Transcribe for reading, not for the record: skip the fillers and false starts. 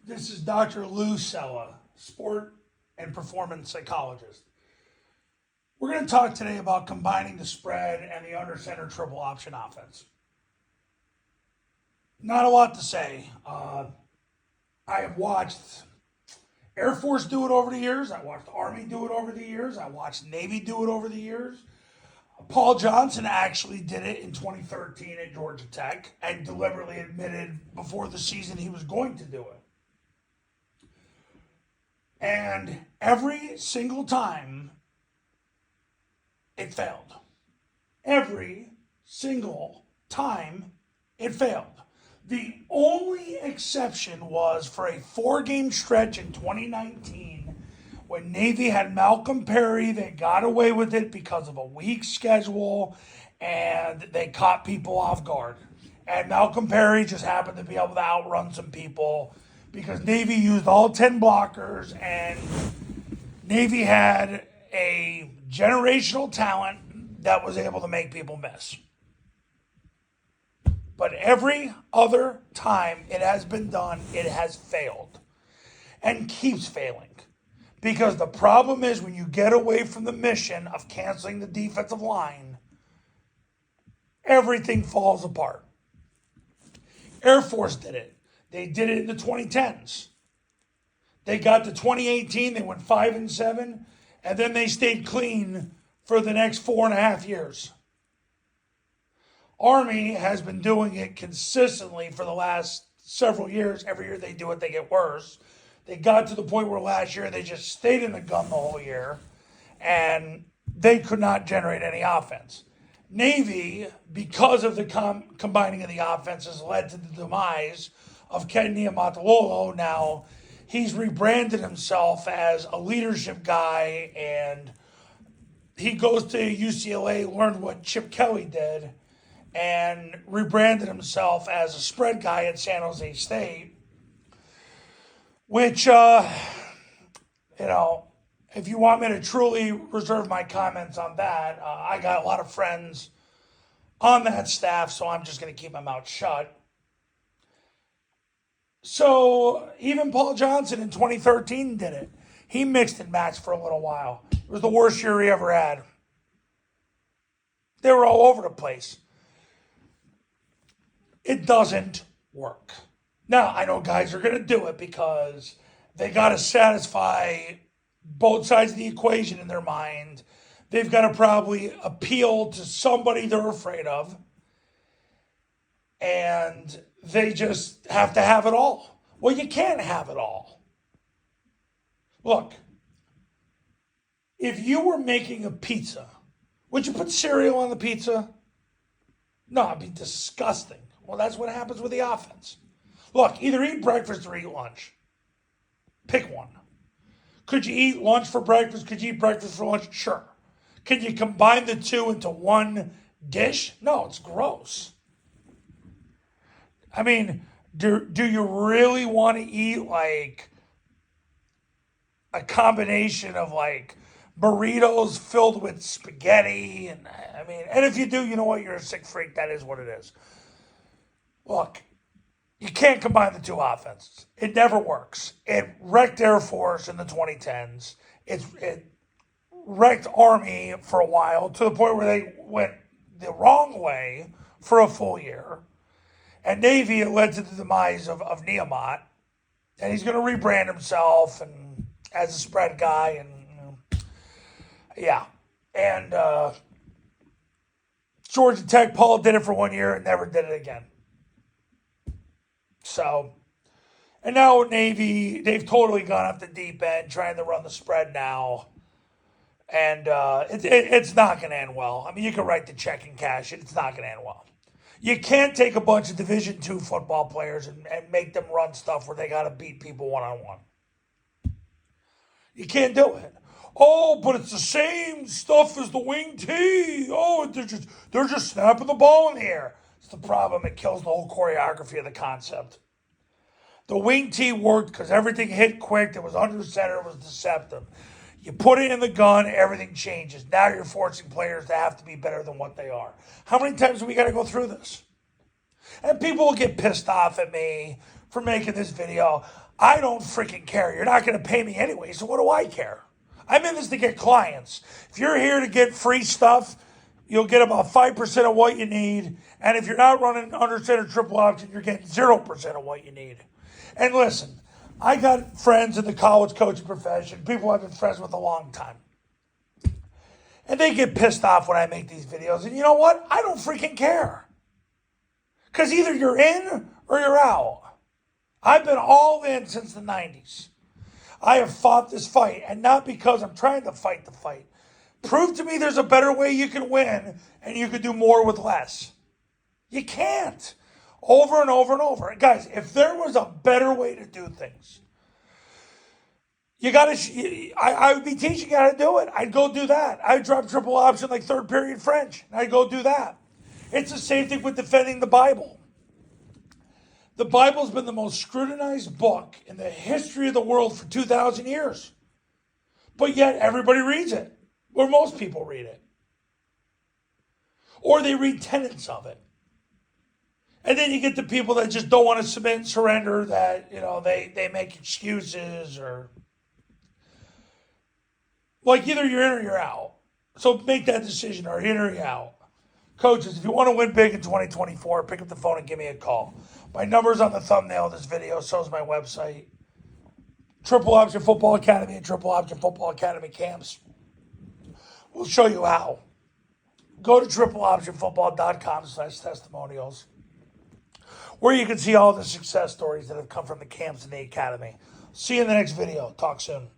This is Dr. Lou Cella, sport and performance psychologist. We're going to talk today about combining the spread and the under center triple option offense. Not a lot to say. I have watched Air Force do it over the years. I watched Army do it over the years. I watched Navy do it over the years. Paul Johnson actually did it in 2013 at Georgia Tech and deliberately admitted before the season he was going to do it. And every single time it failed. Every single time it failed. The only exception was for a 4-game stretch in 2019 when Navy had Malcolm Perry. They got away with it because of a weak schedule and they caught people off guard. And Malcolm Perry just happened to be able to outrun some people because Navy used all 10 blockers and Navy had a generational talent that was able to make people miss. But every other time it has been done, it has failed and keeps failing. Because the problem is when you get away from the mission of canceling the defensive line, everything falls apart. Air Force did it. They did it in the 2010s. They got to 2018, they went 5-7, and then they stayed clean for the next 4.5 years. Army has been doing it consistently for the last several years. Every year they do it, they get worse. They got to the point where last year they just stayed in the gun the whole year, and they could not generate any offense. Navy, because of the combining of the offenses, led to the demise of Ken Niumatalolo. Now, he's rebranded himself as a leadership guy, and he goes to UCLA, learned what Chip Kelly did, and rebranded himself as a spread guy at San Jose State, which, if you want me to truly reserve my comments on that, I got a lot of friends on that staff, so I'm just going to keep my mouth shut. So even Paul Johnson in 2013 did it. He mixed and matched for a little while. It was the worst year he ever had. They were all over the place. It doesn't work. Now, I know guys are going to do it because they got to satisfy both sides of the equation in their mind. They've got to probably appeal to somebody they're afraid of. And they just have to have it all. Well, you can't have it all. Look, if you were making a pizza, would you put cereal on the pizza? No, it'd be disgusting. Well, that's what happens with the offense. Look, either eat breakfast or eat lunch. Pick one. Could you eat lunch for breakfast? Could you eat breakfast for lunch? Sure. Can you combine the two into one dish? No, it's gross. I mean, do you really want to eat like a combination of like burritos filled with spaghetti? And if you do, you know what? You're a sick freak. That is what it is. Look, you can't combine the two offenses. It never works. It wrecked Air Force in the 2010s. It wrecked Army for a while to the point where they went the wrong way for a full year. And Navy, it led to the demise of Niumat. And he's going to rebrand himself and as a spread guy. And yeah. And Georgia Tech, Paul did it for 1 year and never did it again. So, and now Navy, they've totally gone off the deep end trying to run the spread now. And it's not going to end well. I mean, you can write the check and cash it. It's not going to end well. You can't take a bunch of Division II football players and make them run stuff where they got to beat people one-on-one. You can't do it. Oh, but it's the same stuff as the wing T. Oh, they're just snapping the ball in the air. It's the problem. It kills the whole choreography of the concept. The wing T worked because everything hit quick. It was under center. It was deceptive. You put it in the gun, everything changes. Now you're forcing players to have to be better than what they are. How many times do we got to go through this? And people will get pissed off at me for making this video. I don't freaking care. You're not going to pay me anyway, so what do I care? I'm in this to get clients. If you're here to get free stuff, you'll get about 5% of what you need. And if you're not running under center triple option, you're getting 0% of what you need. And listen, I got friends in the college coaching profession, people I've been friends with a long time. And they get pissed off when I make these videos. And you know what? I don't freaking care. Because either you're in or you're out. I've been all in since the 90s. I have fought this fight, and not because I'm trying to fight the fight. Prove to me there's a better way you can win and you can do more with less. You can't. Over and over and over. Guys, if there was a better way to do things, I would be teaching you how to do it. I'd go do that. I'd drop triple option like third period French. And I'd go do that. It's the same thing with defending the Bible. The Bible's been the most scrutinized book in the history of the world for 2,000 years. But yet everybody reads it. Or most people read it. Or they read tenets of it. And then you get the people that just don't want to submit and surrender, that, they make excuses, or like either you're in or you're out. So make that decision, or in or you're out. Coaches, if you want to win big in 2024, pick up the phone and give me a call. My number's on the thumbnail of this video, so is my website. Triple Option Football Academy and Triple Option Football Academy camps. We'll show you how. Go to tripleoptionfootball.com/testimonials, where you can see all the success stories that have come from the camps and the academy. See you in the next video. Talk soon.